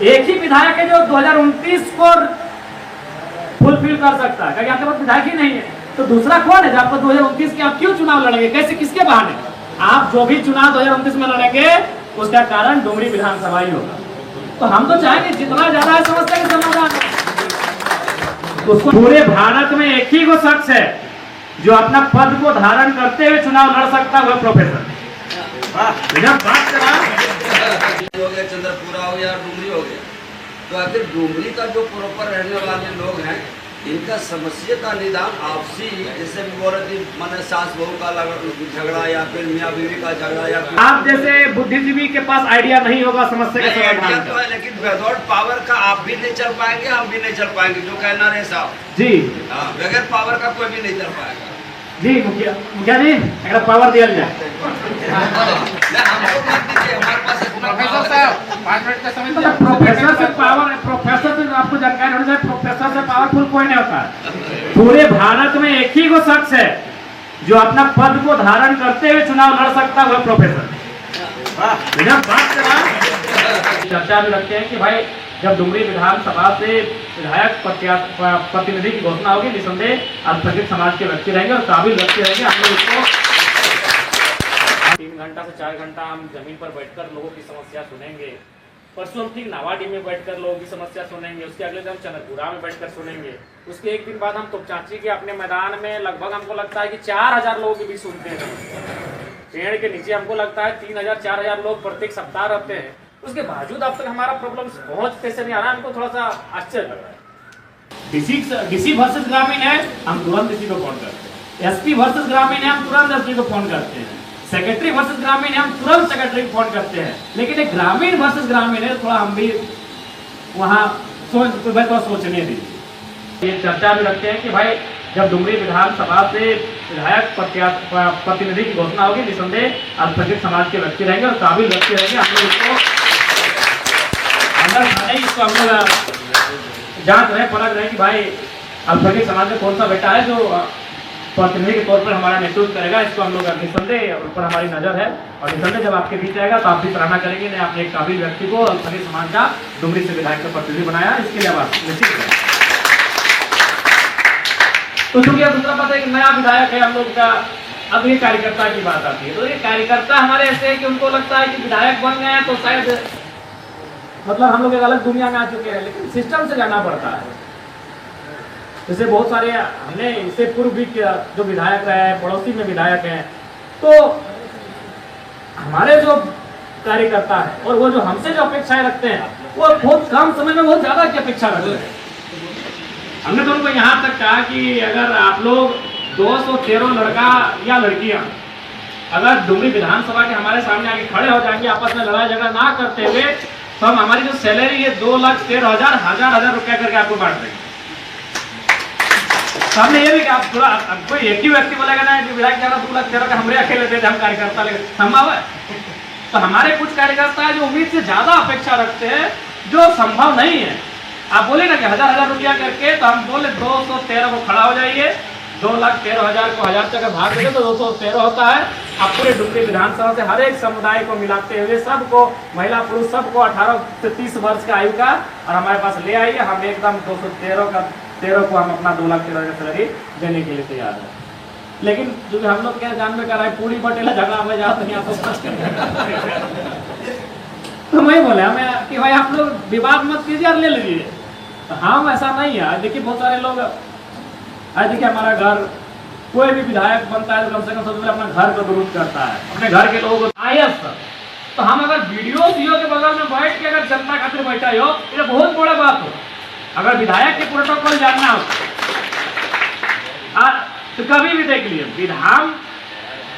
एक ही विधायक है जो 2029 को फुलफिल कर सकता है, क्योंकि आपके पास विधायक ही नहीं है। तो दूसरा कौन है जो आपको 2029 के आप क्यों चुनाव लड़ेंगे, कैसे, किसके बहाने? आप जो भी चुनाव 2029 में लड़ेंगे उसका कारण डुमरी विधानसभा ही होगा। तो हम तो चाहेंगे जितना ज्यादा है समस्या के समाधान, उसको पूरे भारत में एक ही वो शख्स है जो अपना पद को धारण करते हुए चुनाव लड़ सकता है, वह प्रोफेसर। हो गया, चंद्रपुरा हो गया, डुमरी हो गया, तो आखिर डुमरी का जो प्रॉपर रहने वाले लोग हैं इनका समस्या का निदान आपसी, जैसे भी बोल रहे थे मैंने सास बहू का झगड़ा या फिर मियाँ बीवी का झगड़ा या फिर आप जैसे बुद्धिजीवी के पास आइडिया नहीं होगा समस्या के समाधान तो है, लेकिन विदाउट पावर का आप भी नहीं चल पाएंगे, हम भी नहीं चल पाएंगे, जो कहना रहे साहब जी। बगैर पावर का कोई भी नहीं चल पाएगा जी। मुखिया जी अगर पावर दिया जाए हमको मत दीजिए, हमारे पास प्रोफेसर साहब 5 मिनट का समय दिया। प्रोफेसर से पावर, प्रोफेसर से आपको जानकारी होनी चाहिए, प्रोफेसर से पावरफुल कोई नहीं होता है। पूरे भारत में एक ही वो शख्स है जो अपना पद को धारण करते हुए चुनाव लड़ सकता है, वह प्रोफेसर। चर्चा भी रखते हैं कि भाई जब डुमरी विधानसभा से विधायक प्रतिनिधि की घोषणा होगी, निसंदेह अल्पसंख्यक समाज के व्यक्ति रहेंगे और काबिल व्यक्ति रहेंगे। हम लोग इसको 3 घंटा से 4 घंटा हम जमीन पर बैठकर लोगों की समस्या सुनेंगे। परसों ठीक नावाडी में बैठकर लोगों की समस्या सुनेंगे, उसके अगले दिन चंद्रपुरा में बैठकर सुनेंगे, उसके एक दिन बाद हम तोपचांची के अपने मैदान में लगभग हमको लगता है कि 4000 लोगों की भी सुनते हैं। पेड़ के नीचे हमको लगता है 3000-4000 लोग प्रत्येक सप्ताह रहते हैं। उसके बावजूद अब तक हमारा प्रॉब्लम पहुंच कैसे नहीं आ रहा, हमको थोड़ा सा आश्चर्य लग रहा है। डीसी वर्सेस ग्रामीण है, हम तुरंत डीसी को फोन करते हैं। एसपी वर्सेस ग्रामीण है, हम तुरंत एसपी को फोन करते हैं। सेक्रेटरी वर्सेस ग्रामीण है, हम तुरंत सेक्रेटरी को फोन करते हैं। लेकिन एक ग्रामीण वर्सेस ग्रामीण है, थोड़ा हम भी वहाँ सोचने दीजिए। ये चर्चा भी रखते हैं कि भाई जब डुमरी विधानसभा से विधायक प्रतिनिधि की घोषणा होगी, निसंदेह अल्पसंख्यक समाज के व्यक्ति रहेंगे और काबिल व्यक्ति रहेंगे। हम लोग इसको अंदर इसको हम लोग जांच रहे, परख रहे कि भाई अल्पसंख्यक समाज में कौन सा बेटा है जो प्रतिनिधि के तौर पर हमारा नेतृत्व करेगा। इसको हम लोग निसंदेह ऊपर हमारी नजर है और निसंदेह जब आपके बीच आएगा तो आप भी सराहना करेंगे, नहीं आपने एक काबिल व्यक्ति को अल्पसंख्यक समाज का डुमरी से विधायक का प्रतिनिधि बनाया, इसके लिए आप निश्चित करें। तो चूंकि दूसरा पता है कि नया विधायक है हम लोग का, अब ये कार्यकर्ता की बात आती है। तो ये कार्यकर्ता हमारे ऐसे है कि उनको लगता है कि विधायक बन गए हैं तो शायद मतलब हम लोग एक अलग दुनिया में आ चुके हैं, लेकिन सिस्टम से जाना पड़ता है। जैसे बहुत सारे हमने इससे पूर्व भी जो विधायक रहे, पड़ोसी में विधायक हैं, तो हमारे जो कार्यकर्ता है और वो जो हमसे जो अपेक्षाएं रखते हैं वो बहुत कम समय में बहुत ज्यादा की अपेक्षा रखते हैं। हमने तो उनको यहाँ तक कहा कि अगर आप लोग 213 लड़का या लड़कियां अगर डुमरी विधानसभा के हमारे सामने आके खड़े हो जाएंगे, आपस में लड़ाई झगड़ा ना करते हुए, तो हम हमारी जो सैलरी है 2,13,000 हजार रुपया करके आपको बांट देंगे। हमने ये भी कहा थोड़ा कोई एक ही व्यक्ति बोलेगा ना कि विधायक ज्यादा 2,13,000 का हमरे अकेले देते हम कार्यकर्ता लेकर संभव है? तो हमारे कुछ कार्यकर्ता है जो उम्मीद से ज्यादा अपेक्षा रखते हैं, जो संभव नहीं है। आप बोले ना कि 1000 रुपया करके, तो हम बोले 213 को खड़ा हो जाइए, 2,13,000 को 1000 का भाग देंगे तो 213 होता है। आप पूरे डुमरी विधानसभा से हर एक समुदाय को मिलाते हुए सबको, महिला पुरुष सबको 18 से 30 वर्ष का आयु का और हमारे पास ले आइए, हम एकदम 213 को हम अपना 2,13,000 का सैलरी देने के लिए तैयार है। लेकिन जो हम लोग क्या जान में कर रहे हैं, पूरी बटेला झगड़ा में जाते नहीं तो वही बोले हमें कि भाई आप लोग विवाद मत कीजिए और ले लीजिए। तो हम ऐसा नहीं है। देखिए बहुत सारे लोग, देखिए हमारा घर कोई भी विधायक बनता है तो कम से कम सबसे पहले अपना घर को दुरुस्त करता है, अपने घर के लोगों को आयस। तो हम अगर वीडियो के बगल में बैठ के अगर जनता खातिर बैठा हो, ये बहुत बड़ा बात हो। अगर विधायक के प्रोटोकॉल जानना हो तो कभी भी देख लिए,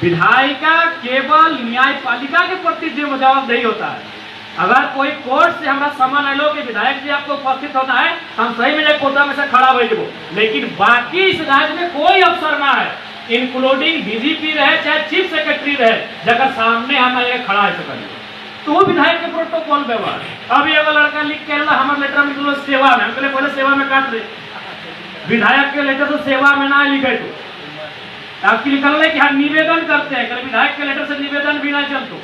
विधायिका केवल न्यायपालिका के प्रति जवाबदेही होता है। अगर कोई कोर्ट से हमारा सम्मान आलो कि विधायक जी आपको उपस्थित होना है, हम सही में कोटा में से खड़ा हो जाओ, लेकिन बाकी इस राज्य में कोई अफसर ना है, इंक्लूडिंग डीजीपी रहे चाहे चीफ सेक्रेटरी रहे, जगह सामने हम खड़ा है सकेंगे तो वो विधायक के प्रोटोकॉल व्यवहार। अब एगो लड़का लिख के हमारे लेटर में लिखलो सेवा में, हम पहले सेवा में काट रहे, विधायक के लेटर तो सेवा में ना लिखे, तो आपकी निकल रहे कि हम निवेदन करते हैं, कल विधायक के लेटर से निवेदन भी ना चलते,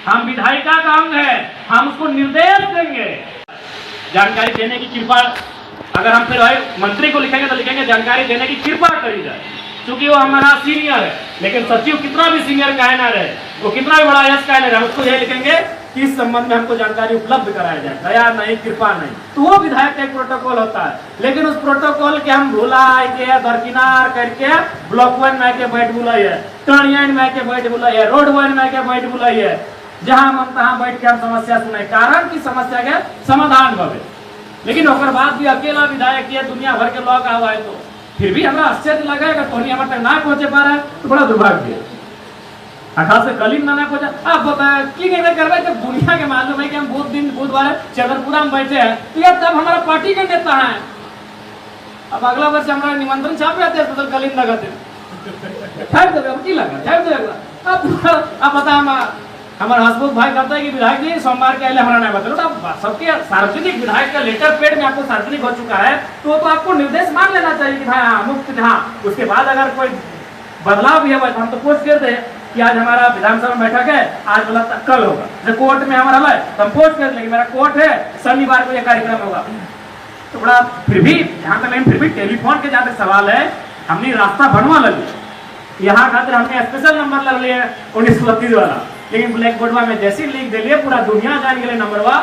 हम विधायिका का अंग है, हम उसको निर्देश देंगे जानकारी देने की कृपा, अगर हम फिर मंत्री को लिखेंगे तो लिखेंगे जानकारी देने की कृपा करी जाए, क्योंकि वो हमारा सीनियर है। लेकिन सचिव कितना भी सीनियर का ना रहे, वो कितना भी बड़ा यश का ना रहे, उसको यह लिखेंगे कि इस संबंध में हमको जानकारी उपलब्ध कराया जाए, दया नहीं, कृपा नहीं। तो वो विधायक का एक प्रोटोकॉल होता है, लेकिन उस प्रोटोकॉल के हम भूला के दरकिनार करके ब्लॉक 1 में के बैठ बुलाई है, टर्नियन में के बैठ बुलाई है, रोड 1 में के बैठ बुलाई है, जहां मन तहां बैठ के हम समस्या सुने, कारण की समस्या के समाधान भवे। लेकिन ओकर बाद भी अकेला विधायक ये दुनिया भर के लोग आवा है, तो फिर भी हमरा आश्चर्य लगेगा तो हमारे तक ना पहुंचे पा रहा है, तो बड़ा दुर्भाग्य है। खास से कलीम ना पहुंचा, आप बताए की नहीं करवाए, जब दुनिया के मालूम है कि हम बुधवार चंद्रपुरा में बैठे हैं, तो यार तब हमारा पार्टी के नेता है। अब अगला वर्ष हमारा निमंत्रण छापे आते हैं तो कलीम लगाते ठहर देगा, की लगा ठहर देगा। अब बता हमारे हसमुख भाई कहता है कि विधायक जी सोमवार के हमारा नहीं बता, अब सबके सार्वजनिक विधायक का लेटर पेड में आपको सार्वजनिक हो चुका है, तो आपको निर्देश मान लेना चाहिए कि भाई हाँ मुक्त, हाँ उसके बाद अगर कोई बदलाव भी है तो हम तो पोस्ट कर दे कि आज हमारा विधानसभा में बैठक है, आज बोला कल होगा, जब कोर्ट में हमारा है तो हम पोस्ट कर लेंगे मेरा कोर्ट है शनिवार को यह कार्यक्रम होगा। तो बड़ा फिर भी यहाँ तक, फिर भी टेलीफोन के जहाँ तक सवाल है, हमने रास्ता बनवा लगे, यहाँ खातिर हमने स्पेशल नंबर लग लिया 1932 वाला, लेकिन ब्लैक बोर्ड में जैसे लिख दिलिए पूरा दुनिया जान गए नंबरवा।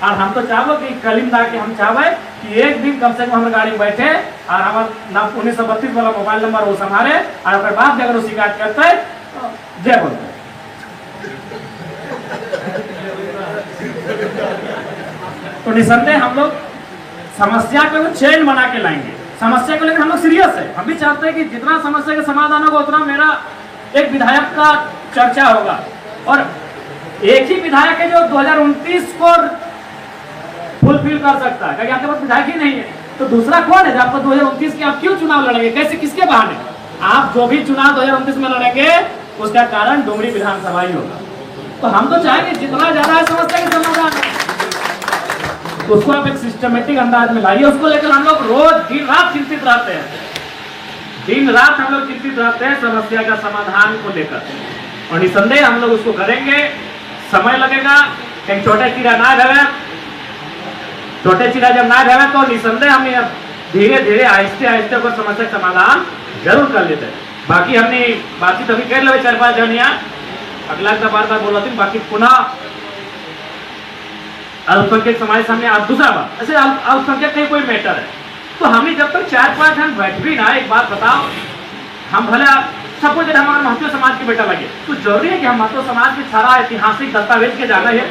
और हम तो चाहो कि कलीम दा के हम चाहे कि एक दिन कम से कम हमारे गाड़ी में बैठे और हमारा 1932 वाला मोबाइल नंबर वो संभाले, और उसके बाद अगर वो शिकायत करते है तो जय बोलते है। तो निसंदेह हम लोग समस्या को चैन बना के लाएंगे, समस्या को लेकर हम लोग सीरियस है। हम भी चाहते हैं कि जितना समस्या का समाधान होगा उतना मेरा एक विधायक का चर्चा होगा, और एक ही विधायक है जो 2029 को फुलफिल कर सकता है, क्योंकि आपके पास विधायक ही नहीं है, तो दूसरा कौन है जो आपको 2029 के आप क्यों चुनाव लड़ेंगे, कैसे, किसके बहाने? आप जो भी चुनाव 2029 में लड़ेंगे उसका कारण डुमरी विधानसभा ही होगा। तो हम तो चाहेंगे जितना ज्यादा है समस्या के समाधान, तो उसको आप एक सिस्टमेटिक अंदाज में लाइए। उसको लेकर हम लोग रोज दिन रात चिंतित रहते हैं, दिन रात हम लोग चिंतित रहते हैं समस्या का समाधान को लेकर, और निसंदेह हम लोग उसको करेंगे। समय लगेगा, एक छोटे चिड़ा ना रहे, छोटे चिड़ा जब ना रहे तो निसंदेह हम धीरे धीरे आहिस्ते आहिस्ते को समस्या का समाधान जरूर कर लेते हैं। बाकी हमने बातचीत अभी कर ले 4-5 जन यहाँ, अगला बार बोला थी, बाकी पुनः अल्पसंख्यक समाज सामने आप दूसरा बात, ऐसे अल्पसंख्यक नहीं कोई मैटर है, तो हमने जब तक 4-5 जन बैठ भी ना, एक बात बताओ, हम भले सबको जब हमारे महत्व समाज के बेटा लगे, तो जरूरी है कि हम महत्व समाज के सारा ऐतिहासिक दस्तावेज के जाना है,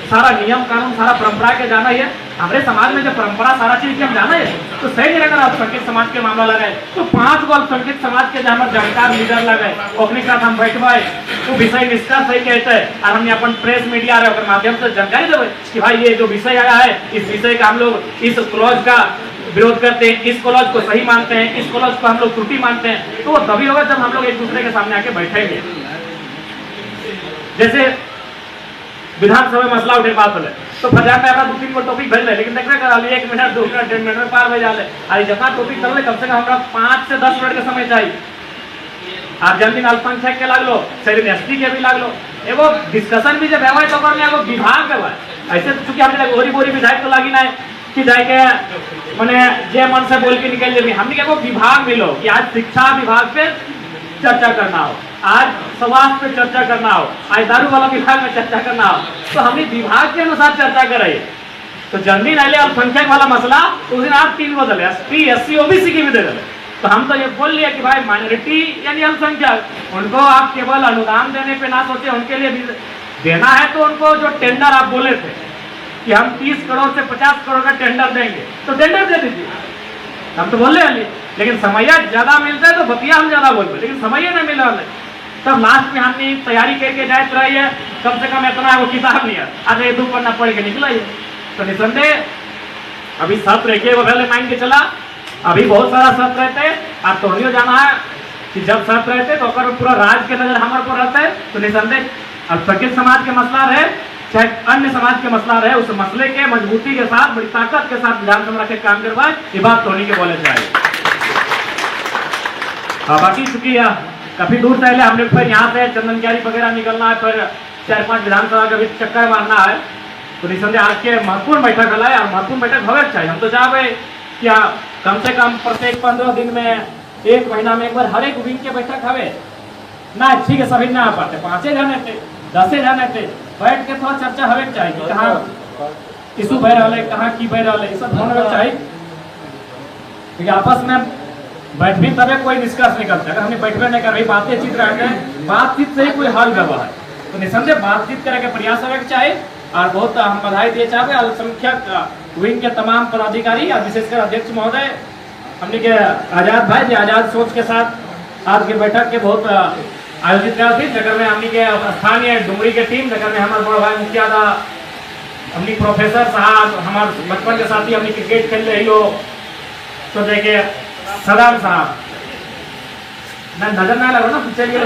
सारा नियम कानून सारा परंपरा के जाना है। हमारे समाज में जो परंपरा सारा चीज के हम जाना है, तो सही नहीं अगर अल्पसंख्यक समाज के मामला लगाए तो 5 गो अल्पसंख्यक समाज के जहाँ जानकार लीडर लगाए, अपने साथ हम बैठवाए, वो विषय निष्कर्ष सही कहते हैं, और हमने अपन प्रेस मीडिया के माध्यम से जानकारी देवे कि भाई ये जो विषय आया है, इस विषय का हम लोग इस क्लॉज का विरोध करते हैं, इस क्लॉज को सही मानते हैं, इस क्लॉज को हम लोग त्रुटि मानते हैं। तो वो तभी होगा जब हम लोग एक दूसरे के सामने आके बैठेंगे। जैसे विधानसभा में मसला उठे बात है, तो फजा में अपना 2-3 गो टॉपिक भेज ले, लेकिन देखना कर 1 मिनट 2 मिनट 1.5 मिनट में पार हो जाए। अरे जितना टॉपिक कर ले कम से कम हमरा 5 से 10 मिनट का समय चाहिए। आप जल्दी अल्पसंख्यक के लाग लो, शरीर एसटी के भी लाग लो, एगो डिस्कशन भी जब है तो एगो विभाग है। ऐसे तो चूंकि हमने गोरी बोरी विधायक तो लागी ना कि जाके मैंने जे मन से बोल के निकल जाए, हमने एगो विभाग मिलो कि आज शिक्षा विभाग पे चर्चा करना हो, आज स्वास्थ्य पे चर्चा करना हो, आज दारू वाला विभाग में चर्चा करना हो, तो हमने विभाग के अनुसार चर्चा कराई। तो जल्दी नहीं ले अल्पसंख्यक वाला मसला उस दिन आप 3 बदले, एसटी एससी ओबीसी की भी दे दे। तो हम तो ये बोल लिया कि भाई माइनॉरिटी यानी अल्पसंख्यक, उनको आप केवल अनुदान देने पे ना सोचे, उनके लिए भी देना है तो उनको जो टेंडर आप बोले थे कि हम 30 करोड़ से 50 करोड़ का टेंडर देंगे, तो टेंडर दे दीजिए। हम तो बोल रहे, लेकिन समय ज्यादा मिलता है तो बतिया हम ज्यादा बोलते, लेकिन समय नहीं मिला वाले। तब लास्ट में हमने तैयारी करके जाते रही है, कम से कम इतना वो किताब नहीं है, अरे 2 पन्ना पढ़ के निकला है। तो निसंदेह अभी सत्र रखे बगल मान के चला, अभी बहुत सारा सत्र रहते हैं। आप तोड़ियो जाना है कि जब सत्र रहते तो पूरा राज्य के नजर हमारे को रहता है। तो निसंदेह अल्पसंख्यक समाज के मसला रहे चाहे अन्य समाज के मसला रहे, उस मसले के मजबूती के साथ बड़ी ताकत के साथ विधानसभा के काम करवाए, ये बात धोनी के बोले चाहिए। बाकी चूंकि काफी दूर पहले हमने फिर यहाँ से चंदन क्यारी वगैरह निकलना है, फिर 4-5 विधानसभा का भी चक्कर मारना है, तो निसंदेह आज के महत्वपूर्ण बैठक है और महत्वपूर्ण बैठक होवे चाहिए। हम तो चाहबे क्या कम से कम प्रत्येक 15 दिन में, 1 महीना में एक बार हर एक विंग के बैठक हवे ना। ठीक है, सभी ना आ पाते, 5 जने थे, 10 जने थे, बैठ के थोड़ा चर्चा हवे चाहिए कि कहाँ इशू बह रहा है, कहाँ की बह रहा है, सब होना चाहिए। क्योंकि आपस में बैठने तबे कोई निष्कर्ष नहीं करता। अगर हमें बैठबे नहीं कर रही, बातें चित रह गए, बातचीत से ही कोई हल गवा है। तो निसंदेह बातचीत करे के प्रयास होवे चाहिए। और बहुत हम बधाई दिए चाहे अल्पसंख्यक विंग के तमाम पदाधिकारी और विशेषकर अध्यक्ष महोदय हमने के आजाद भाई जी आजाद सोच के साथ आज के बैठक के बहुत आयोजित कर थी, जगह में हमने के स्थानीय डुमरी के टीम, जगह में हमारे बड़ा भाई मुखिया दा, हमने प्रोफेसर साहब, हमारे बचपन के साथी हमने क्रिकेट खेल रहे हो, तो देखिए सदाम साहब ना नजर ना लगा ना चलिए।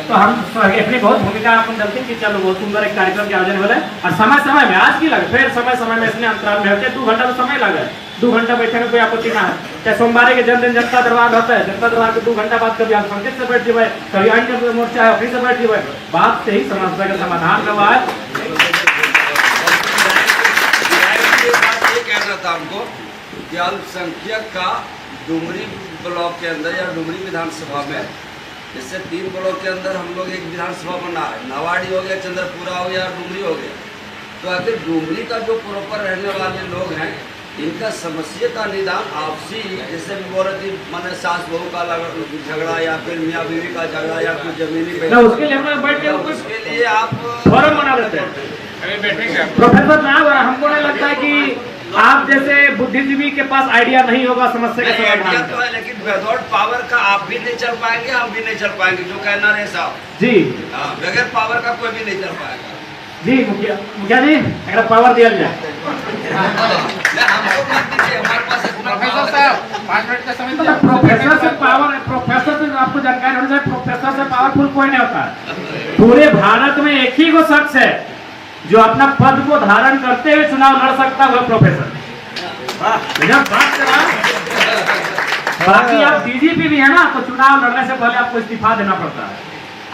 तो हम अपनी बहुत भूमिका अपन डलते कि चलो बहुत सुंदर एक कार्यक्रम के आयोजन बोले और समय समय में आज की लगे, फिर समय समय में इसमें अंतराल में होते 2 घंटा तो समय लगे, 2 घंटा बैठने में कोई आपत्ति ना है। चाहे सोमवार के जन जनता दरबार होता है, जनता दरबार के 2 घंटा बाद कभी आप संकेत से बैठ जाए, कभी अन्य मोर्चा है ऑफिस से बैठ जाए, बात से ही समस्या का समाधान करवा है। ये कहना था हमको कि अल्पसंख्यक का डुमरी ब्लॉक के अंदर या डुमरी विधानसभा में, जैसे 3 ब्लॉक के अंदर हम लोग एक विधानसभा बना है, नवाड़ी हो गया, चंद्रपुरा हो गया, डुमरी हो गया। तो आखिर डुमरी का जो प्रॉपर रहने वाले लोग हैं, इनका समस्या का निदान आपसी, जैसे भी बोल रहे थे मैंने सास बहू का झगड़ा या फिर मियाँ बीवी का झगड़ा या कुछ जमीनी उसके लिए हम बैठ के उसके लिए आप फोरम बना लेते हैं। प्रोफेसर साहब, हमको नहीं लगता है कि आप जैसे बुद्धिजीवी के पास आइडिया नहीं होगा समस्या का समाधान तो है, लेकिन विदाउट पावर का आप भी नहीं चल पाएंगे, हम भी नहीं चल पाएंगे, जो कहना रहे साहब जी। बगैर पावर का कोई भी नहीं चल पाएगा जी। मुखिया जी अगर पावर दिया जाए हमको मत दीजिए, हमारे पास इतना प्रोफेसर साहब 5 मिनट का समय दिया। प्रोफेसर से पावर, प्रोफेसर से आपको जानकारी होनी चाहिए, प्रोफेसर से पावरफुल कोई नहीं होता है। पूरे भारत में एक ही वो शख्स है जो अपना पद को धारण करते हुए चुनाव लड़ सकता है, प्रोफेसर। बात करा, बाकी आप डीजीपी भी है ना, तो चुनाव लड़ने से पहले आपको इस्तीफा देना पड़ता है।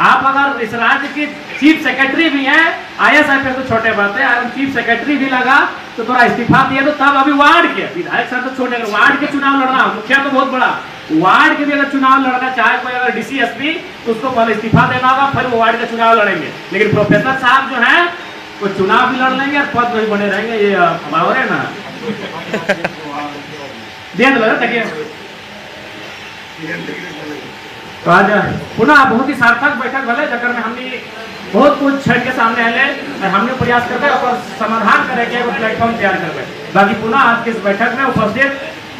आप अगर इस राज्य की चीफ सेक्रेटरी भी हैं, ISI तो छोटे बात है, अगर चीफ सेक्रेटरी भी लगा तो थोड़ा इस्तीफा दिए तो तब अभी वार्ड के विधायक सर तो छोटे, वार्ड के चुनाव लड़ना, मुखिया तो बहुत बड़ा, वार्ड के भी अगर चुनाव लड़ना चाहे कोई, अगर DC SP तो उसको पहले इस्तीफा देना होगा, फिर वो वार्ड का चुनाव लड़ेंगे। लेकिन प्रोफेसर साहब जो है वो चुनाव भी लड़ लेंगे और पद में भी बने रहेंगे, ये पावर है ना। देखिए तो आज पुनः बहुत ही सार्थक बैठक भले, जगह में हमने बहुत कुछ छड़ के सामने आए और हमने प्रयास करके और समाधान करे के एगो प्लेटफॉर्म तैयार करके। बाकी पुनः आज की इस बैठक में उपस्थित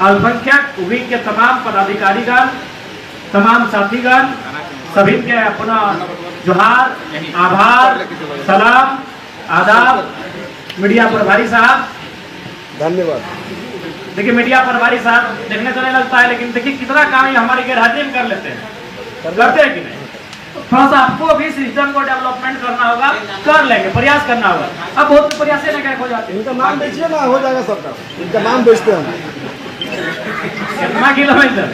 अल्पसंख्यक विंग के तमाम पदाधिकारीगण, तमाम साथीगण, सभी के पुनः जोहार, आभार, सलाम, आदाब। मीडिया प्रभारी साहब धन्यवाद। देखिए मीडिया प्रभारी साहब देखने तो नहीं लगता है, लेकिन देखिए कितना काम ये हमारे गैर हाजिर में कर लेते हैं, करते हैं कि नहीं। तो थोड़ा सा आपको भी सिस्टम को डेवलपमेंट करना होगा, कर लेंगे, प्रयास करना होगा। अब बहुत प्रयास नहीं कर हो जाते, इनका नाम बेचिए ना, हो जाएगा सबका, इनका नाम बेचते हैं। कितना किलोमीटर।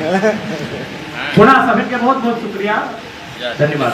पुनः सभी के बहुत बहुत शुक्रिया, धन्यवाद।